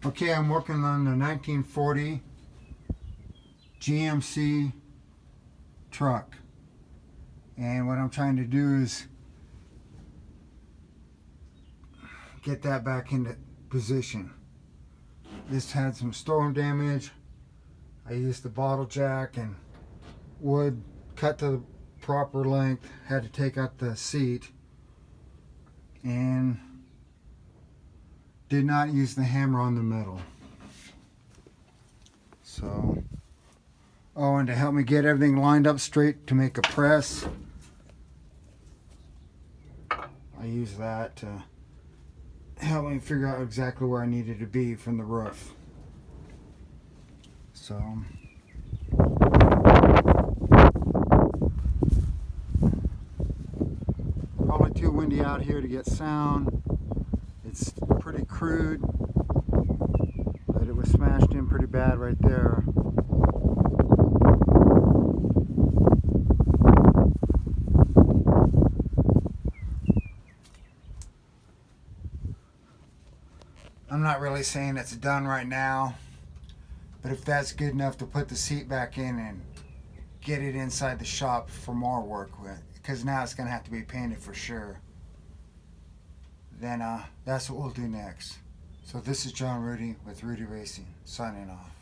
Okay, I'm working on the 1940 GMC truck, and what I'm trying to do is get that back into position. This had some storm damage. I used the bottle jack and wood cut to the proper length. Had to take out the seat and did not use the hammer on the metal. So, oh, and to help me get everything lined up straight to make a press, I used that to help me figure out exactly where I needed to be from the roof. So, probably too windy out here to get sound. It's pretty crude, but it was smashed in pretty bad right there. I'm not really saying it's done right now, but if that's good enough to put the seat back in and get it inside the shop for more work with, because now it's going to have to be painted for sure, then that's what we'll do next. So this is John Rudy with Rudy Racing, signing off.